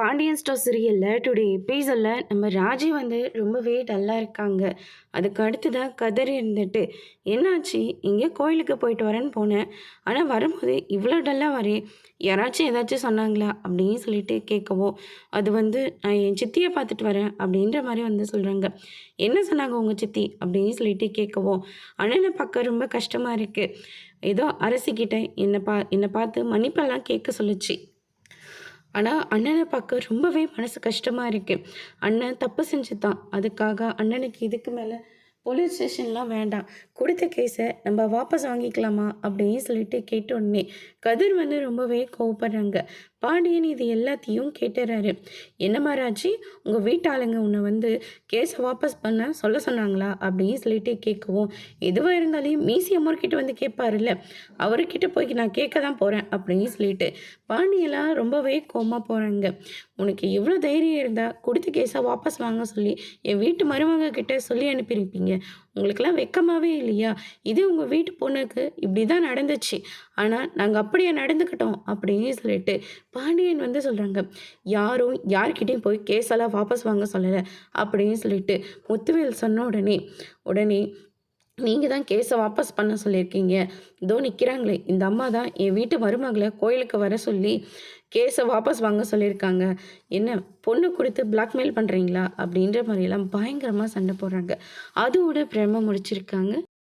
Pandian store சீரியலில் today எபிசோடில் நம்ம ராஜி வந்து ரொம்பவே டல்லாக இருக்காங்க. அதுக்கு அடுத்ததாக கதறி இருந்துட்டு, என்னாச்சு, இங்கே கோயிலுக்கு போயிட்டு வரேன்னு போனேன், ஆனால் வரும்போது இவ்வளோ டல்லாக வரேன், யாராச்சும் ஏதாச்சும் சொன்னாங்களா அப்படின்னு சொல்லிட்டு கேட்கவும், அது வந்து நான் என் சித்தியை பார்த்துட்டு வரேன் அப்படின்ற மாதிரி வந்து சொல்கிறாங்க. என்ன சொன்னாங்க உங்கள் சித்தி அப்படின்னு சொல்லிட்டு கேட்கவும், அண்ணனை பார்க்க ரொம்ப கஷ்டமாக இருக்குது, ஏதோ அரசிக்கிட்ட என்னை பார்த்து மன்னிப்பெல்லாம் கேட்க சொல்லுச்சு. ஆனால் அண்ணனை பார்க்க ரொம்பவே மனசு கஷ்டமாக இருக்குது. அண்ணன் தப்பு செஞ்சு தான், அதுக்காக அண்ணனுக்கு இதுக்கு மேலே போலீஸ் ஸ்டேஷன்லாம் வேண்டாம், கொடுத்த கேஸை நம்ம வாபஸ் வாங்கிக்கலாமா அப்படின்னு சொல்லிட்டு கேட்டோடனே கதிர் வந்து ரொம்பவே கோவப்படுறாங்க. பாண்டியன் இது எல்லாத்தையும் கேட்டுறாரு. என்னம்மா ராஜி, உங்கள் வீட்டாளுங்க உன்னை வந்து கேஸை வாபஸ் பண்ண சொல்ல சொன்னாங்களா அப்படின்னு சொல்லிட்டு கேட்கவும், எதுவாக இருந்தாலும் மீசி அம்மர்கிட்ட வந்து கேட்பாருல்ல, அவர்கிட்ட போய் நான் கேட்க தான் போகிறேன் அப்படின்னு சொல்லிட்டு பாண்டியெல்லாம் ரொம்பவே கோவமாக போகிறாங்க. உனக்கு எவ்வளோ தைரியம் இருந்தால் கொடுத்த கேஸை வாபஸ் வாங்க சொல்லி என் வீட்டு மருமக கிட்ட சொல்லி அனுப்பியிருப்பீங்க. உங்களுக்கெல்லாம் வெக்கமாகவே இல்லையா? இது உங்கள் வீட்டு பொண்ணுக்கு இப்படி தான் நடந்துச்சு, ஆனால் நாங்கள் அப்படியே நடந்துக்கிட்டோம் அப்படின்னு சொல்லிட்டு பாண்டியன் வந்து சொல்கிறாங்க. யாரும் யார்கிட்டையும் போய் கேஸெல்லாம் வாபஸ் வாங்க சொல்லலை அப்படின்னு சொல்லிட்டு முத்துவேல் சொன்ன உடனே நீங்கள் தான் கேஸை வாபஸ் பண்ண சொல்லியிருக்கீங்க. இதோ நிற்கிறாங்களே, இந்த அம்மா தான் என் வீட்டு மருமகளை கோயிலுக்கு வர சொல்லி கேஸை வாபஸ் வாங்க சொல்லியிருக்காங்க. என்ன பொண்ணு கொடுத்து பிளாக்மெயில் பண்ணுறீங்களா அப்படின்ற மாதிரியெல்லாம் பயங்கரமாக சண்டை போடுறாங்க. அதோட பிரம்ம முடிச்சிருக்காங்க.